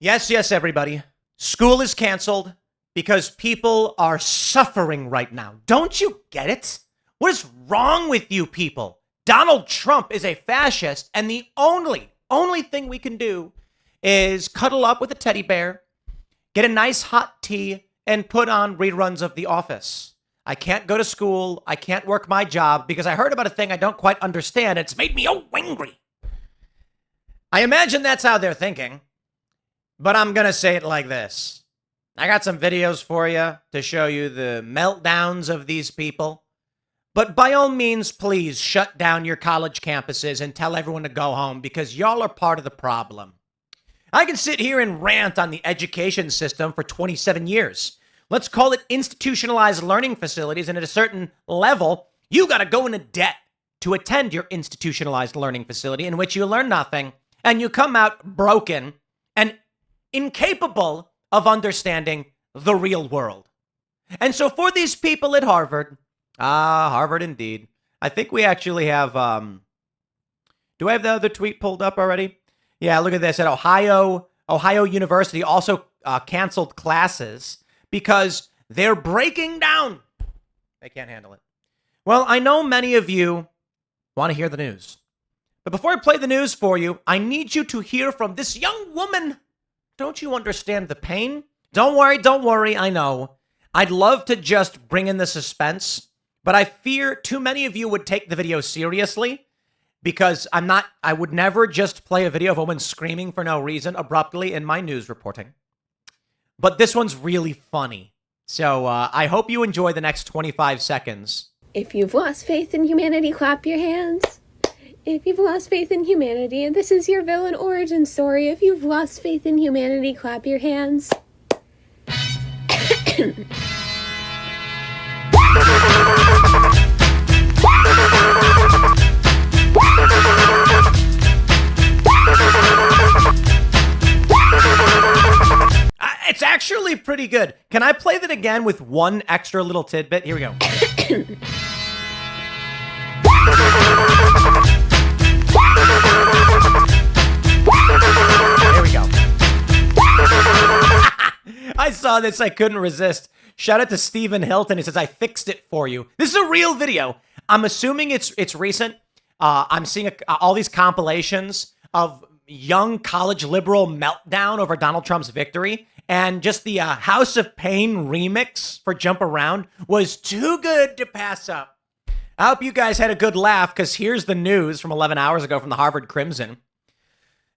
Yes, everybody. School is canceled because people are suffering right now. Don't you get it? What is wrong with you people? Donald Trump is a fascist, and the only thing we can do is cuddle up with a teddy bear, get a nice hot tea, and put on reruns of The Office. I can't go to school. I can't work my job because I heard about a thing I don't quite understand. It's made me so angry. I imagine that's how they're thinking. But I'm going to say it like this. I got some videos for you to show you the meltdowns of these people. But by all means, please shut down your college campuses and tell everyone to go home because y'all are part of the problem. I can sit here and rant on the education system for 27 years. Let's call it institutionalized learning facilities, and at a certain level, you got to go into debt to attend your institutionalized learning facility in which you learn nothing and you come out broken and incapable of understanding the real world. And so for these people at Harvard, Harvard indeed. I think we actually have, do I have the other tweet pulled up already? Yeah, look at this. At Ohio University also canceled classes because they're breaking down. They can't handle it. Well, I know many of you want to hear the news. But before I play the news for you, I need you to hear from this young woman. Don't you understand the pain? Don't worry, I know. I'd love to just bring in the suspense, but I fear too many of you would take the video seriously because I would never just play a video of a woman screaming for no reason abruptly in my news reporting. But this one's really funny. So I hope you enjoy the next 25 seconds. If you've lost faith in humanity, clap your hands. If you've lost faith in humanity, and this is your villain origin story, if you've lost faith in humanity, clap your hands. It's actually pretty good. Can I play that again with one extra little tidbit? Here we go. There we go. I saw this. I couldn't resist. Shout out to Stephen Hilton. He says, I fixed it for you. This is a real video. I'm assuming it's recent. I'm seeing all these compilations of young college liberal meltdown over Donald Trump's victory. And just the House of Pain remix for Jump Around was too good to pass up. I hope you guys had a good laugh because here's the news from 11 hours ago from the Harvard Crimson.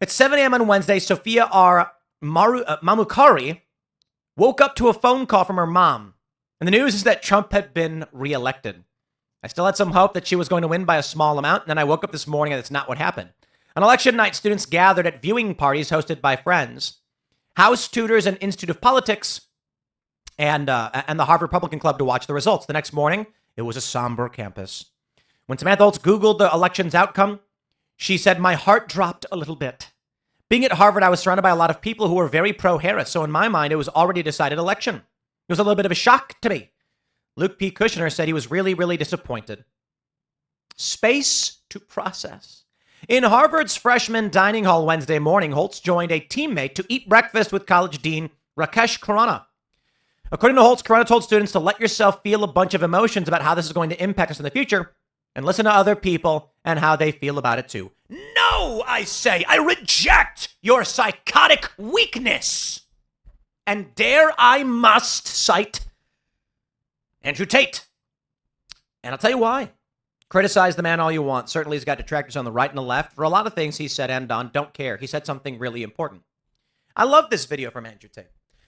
At 7 a.m. on Wednesday, Sophia R. Mamukari woke up to a phone call from her mom. And the news is that Trump had been reelected. I still had some hope that she was going to win by a small amount, and then I woke up this morning and that's not what happened. On election night, students gathered at viewing parties hosted by friends, House tutors, and Institute of Politics, and the Harvard Republican Club to watch the results. The next morning, it was a somber campus. When Samantha Holtz Googled the election's outcome, she said, my heart dropped a little bit. Being at Harvard, I was surrounded by a lot of people who were very pro-Harris, so in my mind, it was already a decided election. It was a little bit of a shock to me. Luke P. Kushner said he was really, really disappointed. Space to process. In Harvard's freshman dining hall Wednesday morning, Holtz joined a teammate to eat breakfast with college dean Rakesh Khurana. According to Holtz, Khurana told students to let yourself feel a bunch of emotions about how this is going to impact us in the future and listen to other people and how they feel about it too. No, I say, I reject your psychotic weakness. And dare I must cite Andrew Tate. And I'll tell you why. Criticize the man all you want. Certainly he's got detractors on the right and the left. For a lot of things he said and done, don't care. He said something really important. I love this video from Andrew Tate.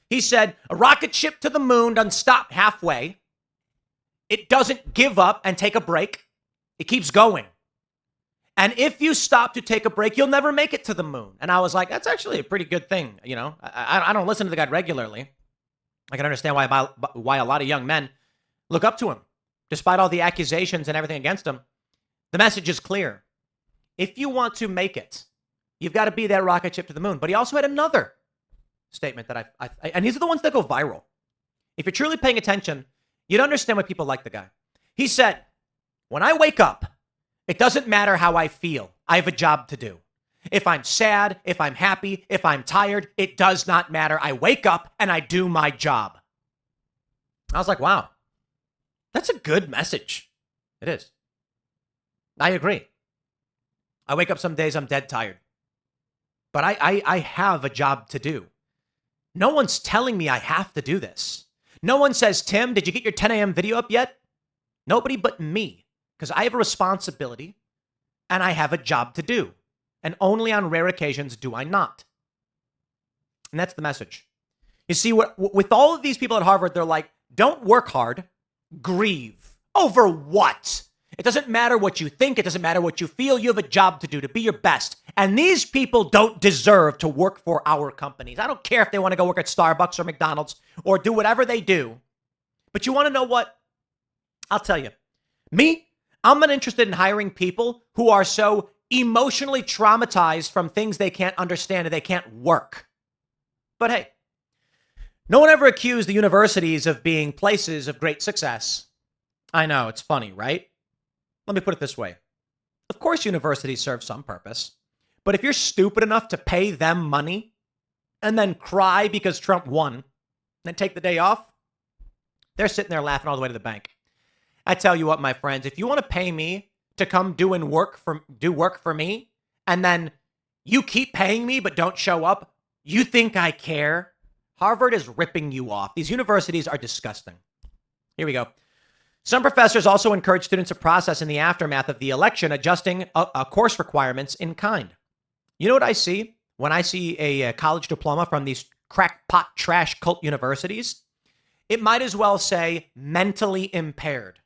He said, a rocket ship to the moon doesn't stop halfway. It doesn't give up and take a break. It keeps going. And if you stop to take a break, you'll never make it to the moon. And I was like, that's actually a pretty good thing. You know, I don't listen to the guy regularly. I can understand why a lot of young men look up to him. Despite all the accusations and everything against him, the message is clear. If you want to make it, you've got to be that rocket ship to the moon. But he also had another statement that and these are the ones that go viral. If you're truly paying attention, you'd understand why people like the guy. He said, when I wake up, it doesn't matter how I feel. I have a job to do. If I'm sad, if I'm happy, if I'm tired, it does not matter. I wake up and I do my job. I was like, wow, that's a good message. It is. I agree. I wake up some days, I'm dead tired. But I have a job to do. No one's telling me I have to do this. No one says, Tim, did you get your 10 a.m. video up yet? Nobody but me, because I have a responsibility and I have a job to do. And only on rare occasions do I not. And that's the message. You see, with all of these people at Harvard, they're like, don't work hard, grieve. Over what? It doesn't matter what you think. It doesn't matter what you feel. You have a job to do, to be your best. And these people don't deserve to work for our companies. I don't care if they want to go work at Starbucks or McDonald's or do whatever they do. But you want to know what? I'll tell you. Me, I'm not interested in hiring people who are so emotionally traumatized from things they can't understand and they can't work. But hey, no one ever accused the universities of being places of great success. I know, it's funny, right? Let me put it this way. Of course, universities serve some purpose. But if you're stupid enough to pay them money and then cry because Trump won and then take the day off, they're sitting there laughing all the way to the bank. I tell you what, my friends, if you want to pay me to come do work for me, and then you keep paying me but don't show up, you think I care? Harvard is ripping you off. These universities are disgusting. Here we go. Some professors also encourage students to process in the aftermath of the election, adjusting course requirements in kind. You know what I see when I see a college diploma from these crackpot trash cult universities? It might as well say mentally impaired.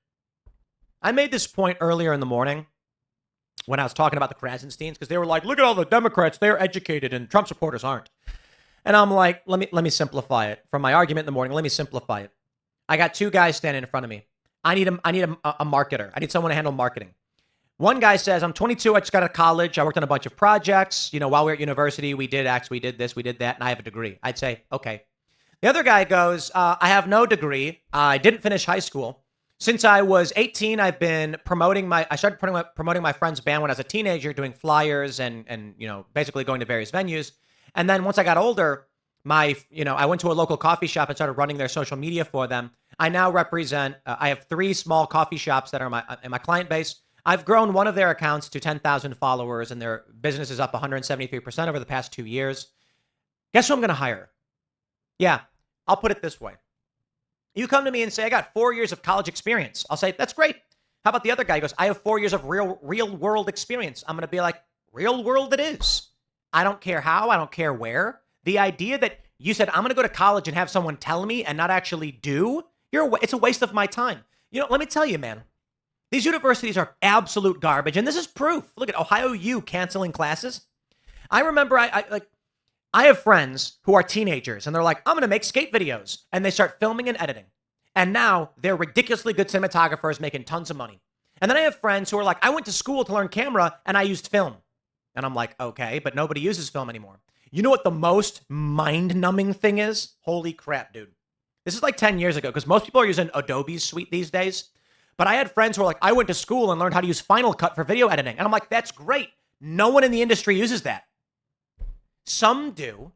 I made this point earlier in the morning when I was talking about the Krasensteins, because they were like, look at all the Democrats, they're educated and Trump supporters aren't. And I'm like, let me simplify it. From my argument in the morning, let me simplify it. I got two guys standing in front of me. I need a marketer. I need someone to handle marketing. One guy says, I'm 22. I just got out of college. I worked on a bunch of projects. You know, while we were at university, we did X, we did this, we did that, and I have a degree. I'd say, okay. The other guy goes, I have no degree. I didn't finish high school. Since I was 18, I've been I started promoting my friend's band when I was a teenager, doing flyers and you know, basically going to various venues. And then once I got older, I went to a local coffee shop and started running their social media for them. I now represent, I have 3 small coffee shops that are in my client base. I've grown one of their accounts to 10,000 followers, and their business is up 173% over the past 2 years. Guess who I'm going to hire? Yeah, I'll put it this way. You come to me and say, I got 4 years of college experience. I'll say, that's great. How about the other guy? He goes, I have 4 years of real world experience. I'm going to be like, real world it is. I don't care how. I don't care where. The idea that you said, I'm going to go to college and have someone tell me and not actually do, it's a waste of my time. You know, let me tell you, man, these universities are absolute garbage. And this is proof. Look at Ohio U canceling classes. I remember I have friends who are teenagers and they're like, I'm going to make skate videos. And they start filming and editing. And now they're ridiculously good cinematographers making tons of money. And then I have friends who are like, I went to school to learn camera and I used film. And I'm like, okay, but nobody uses film anymore. You know what the most mind-numbing thing is? Holy crap, dude. This is like 10 years ago because most people are using Adobe's suite these days. But I had friends who were like, I went to school and learned how to use Final Cut for video editing. And I'm like, that's great. No one in the industry uses that. Some do.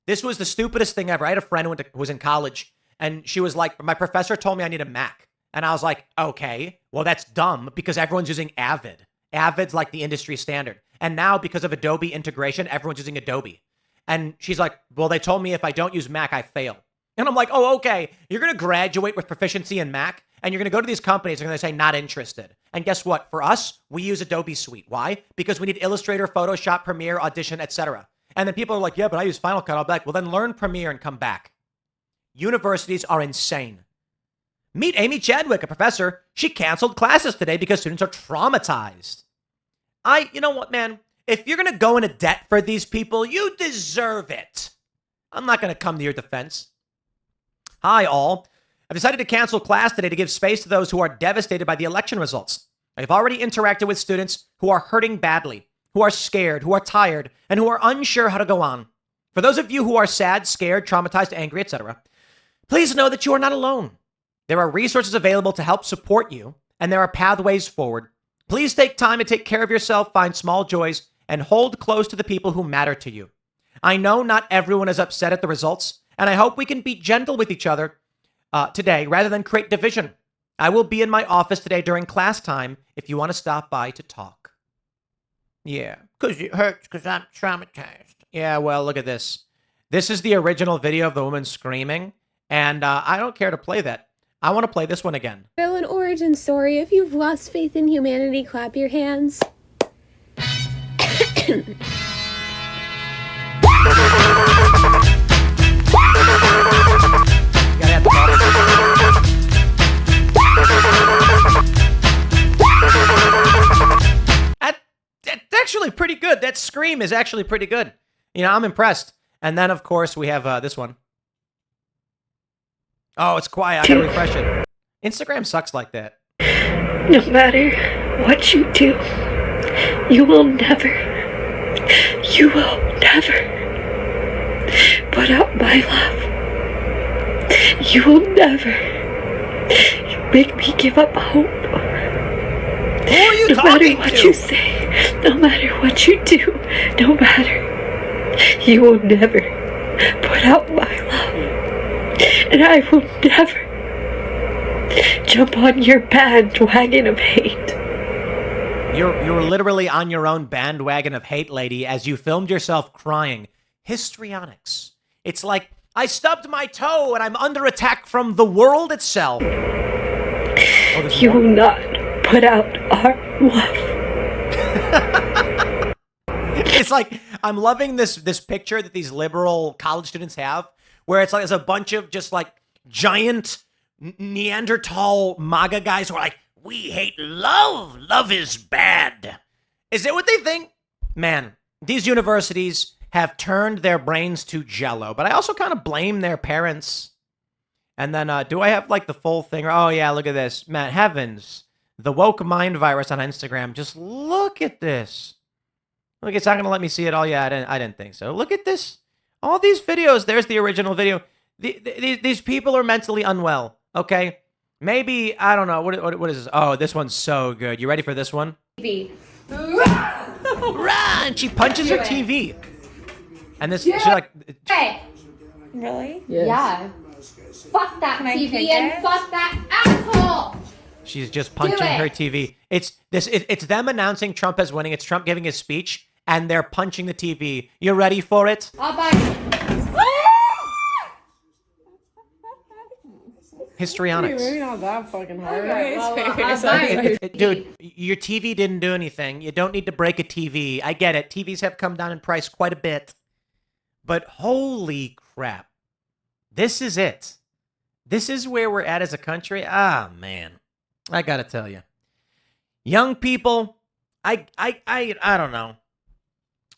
This was the stupidest thing ever. I had a friend who was in college and she was like, my professor told me I need a Mac. And I was like, okay, well, that's dumb because everyone's using Avid. Avid's like the industry standard. And now because of Adobe integration, everyone's using Adobe. And she's like, well, they told me if I don't use Mac, I fail. And I'm like, oh, okay. You're going to graduate with proficiency in Mac and you're going to go to these companies and they're going to say not interested. And guess what? For us, we use Adobe Suite. Why? Because we need Illustrator, Photoshop, Premiere, Audition, etc. And then people are like, yeah, but I use Final Cut. I'll be like, well, then learn Premiere and come back. Universities are insane. Meet Amy Chadwick, a professor. She canceled classes today because students are traumatized. You know what, man? If you're going to go into debt for these people, you deserve it. I'm not going to come to your defense. Hi, all. I've decided to cancel class today to give space to those who are devastated by the election results. I've already interacted with students who are hurting badly, who are scared, who are tired, and who are unsure how to go on. For those of you who are sad, scared, traumatized, angry, etc., please know that you are not alone. There are resources available to help support you, and there are pathways forward. Please take time to take care of yourself, find small joys, and hold close to the people who matter to you. I know not everyone is upset at the results, and I hope we can be gentle with each other today rather than create division. I will be in my office today during class time if you want to stop by to talk. Yeah, because it hurts because I'm traumatized. Yeah, well, look at this. This is the original video of the woman screaming, and I don't care to play that. I want to play this one again. Villain origin story. If you've lost faith in humanity, clap your hands. That's actually pretty good. That scream is actually pretty good. You know, I'm impressed. And then, of course, we have this one. Oh, it's quiet. I gotta refresh it. Instagram sucks like that. No matter what you do, you will never put out my love. You will never make me give up hope. Who are you no matter talking what to? you say, no matter what you do, no matter, you will never put out my love. And I will never jump on your bandwagon of hate. You're literally on your own bandwagon of hate, lady, as you filmed yourself crying. Histrionics. It's like, I stubbed my toe and I'm under attack from the world itself. Oh, you will not put out our love. It's like, I'm loving this picture that these liberal college students have, where it's like there's a bunch of just like giant Neanderthal MAGA guys who are like, we hate love. Love is bad. Is it what they think? Man, these universities have turned their brains to jello, but I also kind of blame their parents. And then, do I have like the full thing? Oh yeah, look at this. Man, heavens. The woke mind virus on Instagram. Just look at this. Look, it's not going to let me see it all. Yeah, I didn't think so. Look at this. All these videos. There's the original video. These people are mentally unwell. Okay. Maybe, I don't know. What is this? Oh, this one's so good. You ready for this one? TV. Run! She punches her TV. And this, she's like... Hey. Really? Yes. Yeah. Fuck that TV and fuck that asshole. She's just punching her TV. It's them announcing Trump as winning. It's Trump giving his speech, and they're punching the TV. You ready for it? I'll buy. Histrionics. Maybe not that fucking hard. Okay, well, I'll buy it. Dude, your TV didn't do anything. You don't need to break a TV. I get it. TVs have come down in price quite a bit. But holy crap. This is it. This is where we're at as a country. Ah, man. I gotta tell you. Young people, I don't know.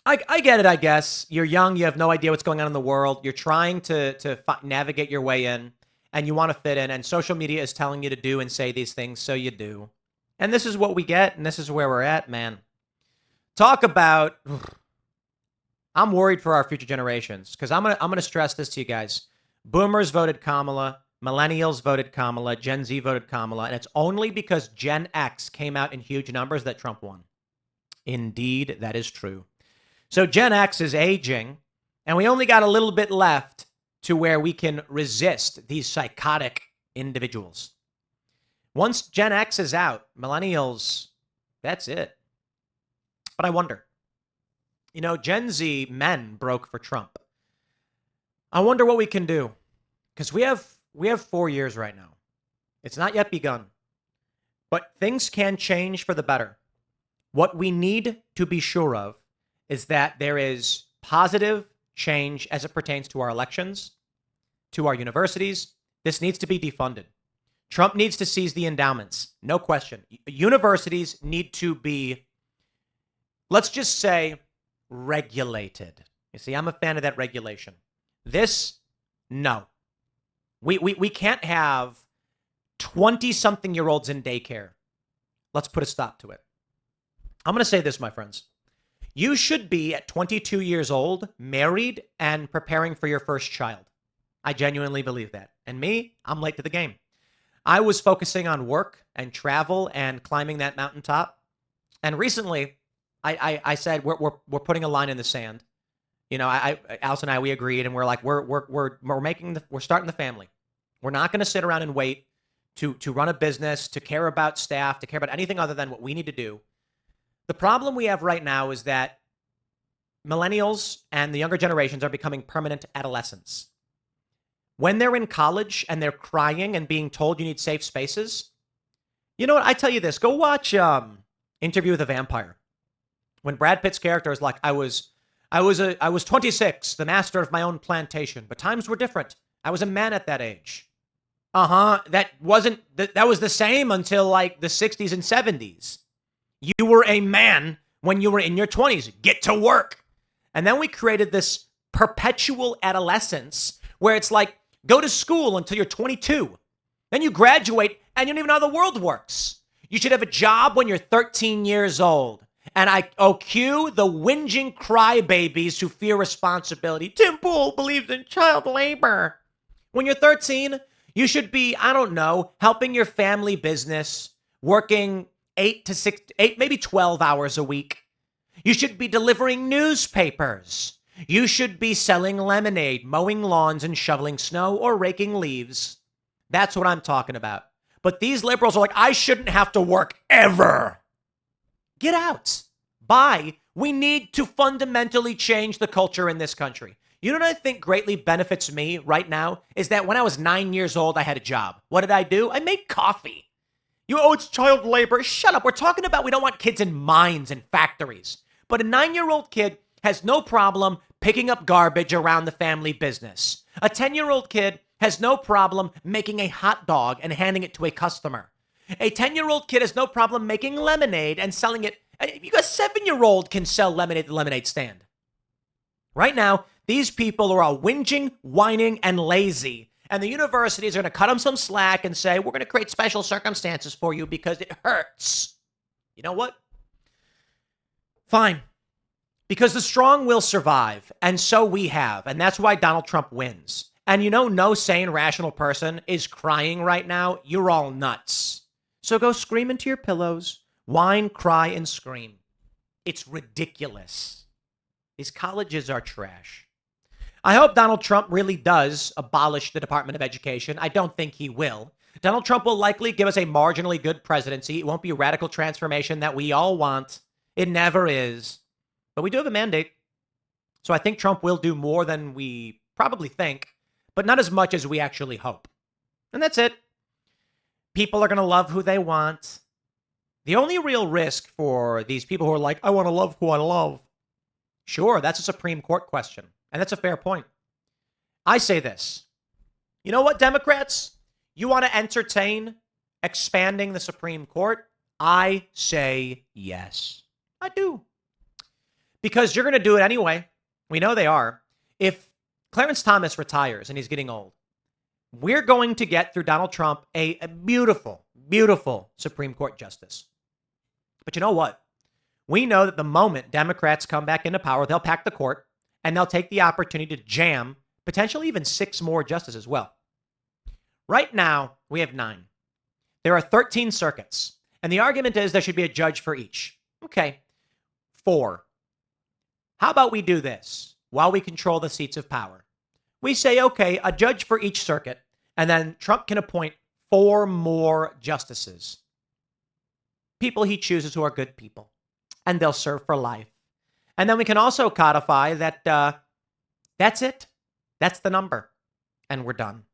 I get it, I guess. You're young. You have no idea what's going on in the world. You're trying to navigate your way in. And you want to fit in, and social media is telling you to do and say these things, so you do. And this is what we get, and this is where we're at, man. Talk about... I'm worried for our future generations, because I'm gonna stress this to you guys. Boomers voted Kamala, millennials voted Kamala, Gen Z voted Kamala, and it's only because Gen X came out in huge numbers that Trump won. Indeed, that is true. So Gen X is aging, and we only got a little bit left to where we can resist these psychotic individuals. Once Gen X is out, millennials, that's it. But I wonder, Gen Z men broke for Trump. I wonder what we can do, because we have 4 years right now. It's not yet begun, but things can change for the better. What we need to be sure of is that there is positive change as it pertains to our elections, to our universities. This needs to be defunded. Trump needs to seize the endowments. No question. Universities need to be, let's just say, regulated. You see, I'm a fan of that regulation. No. We can't have 20-something-year-olds in daycare. Let's put a stop to it. I'm going to say this, my friends. You should be at 22 years old, married, and preparing for your first child. I genuinely believe that. And me, I'm late to the game. I was focusing on work and travel and climbing that mountaintop. And recently, I said we're putting a line in the sand. You know, Alice and I, we agreed, and we're like, we're starting the family. We're not going to sit around and wait to run a business, to care about staff, to care about anything other than what we need to do. The problem we have right now is that millennials and the younger generations are becoming permanent adolescents. When they're in college and they're crying and being told you need safe spaces, you know what? I tell you this, go watch Interview with a Vampire. When Brad Pitt's character is like, I was 26, the master of my own plantation, but times were different. I was a man at that age. That was the same until like the 60s and 70s. You were a man when you were in your 20s. Get to work. And then we created this perpetual adolescence where it's like, go to school until you're 22. Then you graduate and you don't even know how the world works. You should have a job when you're 13 years old. And cue the whinging crybabies who fear responsibility. Tim Pool believes in child labor. When you're 13, you should be, I don't know, helping your family business, working 8, maybe 12 hours a week. You should be delivering newspapers. You should be selling lemonade, mowing lawns, and shoveling snow or raking leaves. That's what I'm talking about. But these liberals are like, I shouldn't have to work ever. Get out. Bye. We need to fundamentally change the culture in this country. You know what I think greatly benefits me right now is that when I was 9 years old, I had a job. What did I do? I made coffee. It's child labor. Shut up. We're talking about we don't want kids in mines and factories. But a 9-year-old kid has no problem picking up garbage around the family business. A 10-year-old kid has no problem making a hot dog and handing it to a customer. A 10-year-old kid has no problem making lemonade and selling it. You got a 7-year-old can sell lemonade at the lemonade stand. Right now, these people are all whinging, whining, and lazy. And the universities are going to cut them some slack and say, we're going to create special circumstances for you because it hurts. You know what? Fine. Because the strong will survive. And so we have. And that's why Donald Trump wins. And no sane, rational person is crying right now. You're all nuts. So go scream into your pillows, whine, cry, and scream. It's ridiculous. These colleges are trash. I hope Donald Trump really does abolish the Department of Education. I don't think he will. Donald Trump will likely give us a marginally good presidency. It won't be a radical transformation that we all want. It never is. But we do have a mandate. So I think Trump will do more than we probably think, but not as much as we actually hope. And that's it. People are going to love who they want. The only real risk for these people who are like, I want to love who I love. Sure, that's a Supreme Court question. And that's a fair point. I say this. You know what, Democrats? You want to entertain expanding the Supreme Court? I say yes. I do. Because you're going to do it anyway. We know they are. If Clarence Thomas retires and he's getting old, we're going to get through Donald Trump a beautiful, beautiful Supreme Court justice. But you know what? We know that the moment Democrats come back into power, they'll pack the court and they'll take the opportunity to jam potentially even 6 more justices as well. Right now, we have 9. There are 13 circuits. And the argument is there should be a judge for each. Okay, 4. How about we do this while we control the seats of power? We say, okay, a judge for each circuit, and then Trump can appoint 4 more justices. People he chooses who are good people, and they'll serve for life. And then we can also codify that that's it. That's the number. And we're done.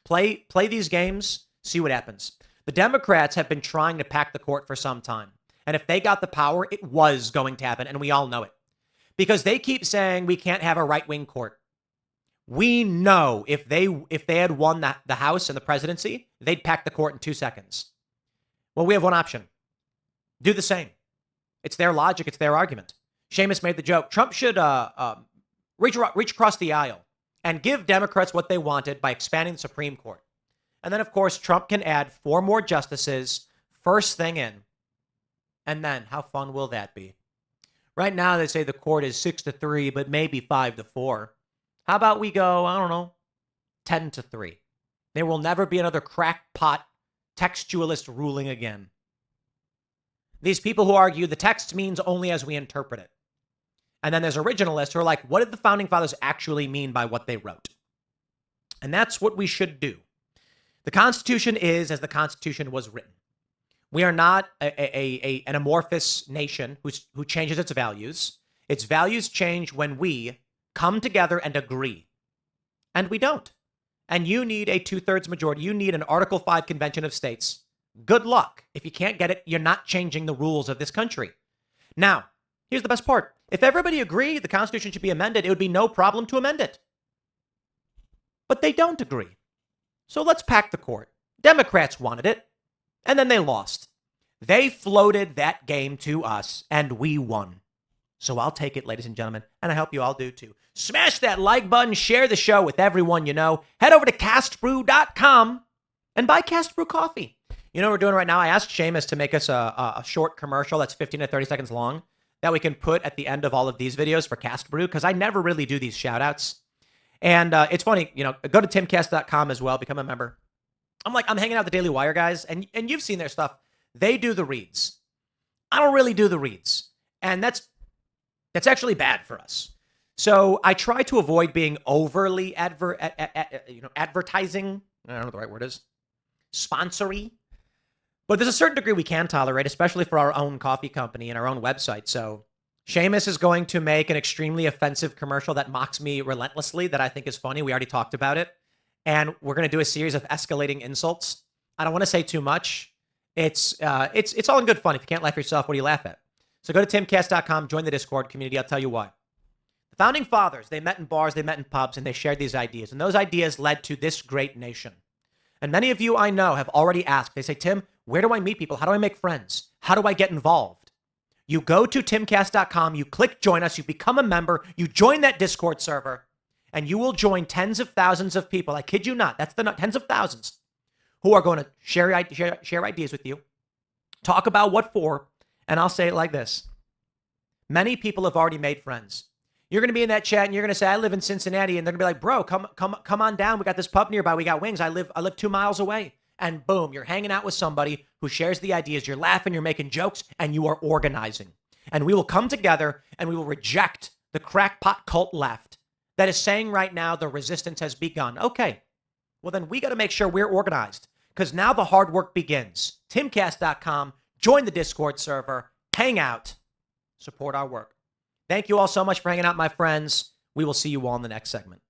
Play these games, see what happens. The Democrats have been trying to pack the court for some time. And if they got the power, it was going to happen, and we all know it. Because they keep saying we can't have a right-wing court. We know if they had won the House and the presidency, they'd pack the court in 2 seconds. Well, we have one option. Do the same. It's their logic. It's their argument. Seamus made the joke. Trump should reach across the aisle and give Democrats what they wanted by expanding the Supreme Court. And then, of course, Trump can add 4 more justices first thing in. And then, how fun will that be? Right now, they say the court is 6-3, but maybe 5-4. How about we go, I don't know, 10-3? There will never be another crackpot textualist ruling again. These people who argue the text means only as we interpret it. And then there's originalists who are like, what did the founding fathers actually mean by what they wrote? And that's what we should do. The Constitution is as the Constitution was written. We are not an amorphous nation who changes its values. Its values change when we come together and agree. And we don't. And you need a 2/3 majority. You need an Article 5 Convention of States. Good luck. If you can't get it, you're not changing the rules of this country. Now, here's the best part. If everybody agreed the Constitution should be amended, it would be no problem to amend it. But they don't agree. So let's pack the court. Democrats wanted it, and then they lost. They floated that game to us, and we won. So I'll take it, ladies and gentlemen, and I hope you all do too. Smash that like button, share the show with everyone you know. Head over to castbrew.com and buy Cast Brew coffee. You know what we're doing right now? I asked Seamus to make us a short commercial that's 15 to 30 seconds long that we can put at the end of all of these videos for Cast Brew, because I never really do these shout outs. And it's funny, go to timcast.com as well, become a member. I'm hanging out with the Daily Wire guys, and you've seen their stuff. They do the reads. I don't really do the reads. And that's actually bad for us. So I try to avoid being overly advertising. I don't know what the right word is. Sponsory. But there's a certain degree we can tolerate, especially for our own coffee company and our own website. So Seamus is going to make an extremely offensive commercial that mocks me relentlessly that I think is funny. We already talked about it. And we're going to do a series of escalating insults. I don't want to say too much. It's all in good fun. If you can't laugh yourself, what do you laugh at? So go to timcast.com, join the Discord community. I'll tell you why. The founding fathers, they met in bars, they met in pubs, and they shared these ideas. And those ideas led to this great nation. And many of you I know have already asked. They say, Tim, where do I meet people? How do I make friends? How do I get involved? You go to timcast.com, you click join us, you become a member, you join that Discord server, and you will join tens of thousands of people. I kid you not. That's the tens of thousands who are going to share ideas with you, talk about what for, and I'll say it like this. Many people have already made friends. You're going to be in that chat and you're going to say, I live in Cincinnati. And they're going to be like, bro, come on down. We got this pub nearby. We got wings. I live 2 miles away. And boom, you're hanging out with somebody who shares the ideas. You're laughing, you're making jokes, and you are organizing. And we will come together and we will reject the crackpot cult left that is saying right now the resistance has begun. Okay, well then we got to make sure we're organized, because now the hard work begins. Timcast.com, join the Discord server, hang out, support our work. Thank you all so much for hanging out, my friends. We will see you all in the next segment.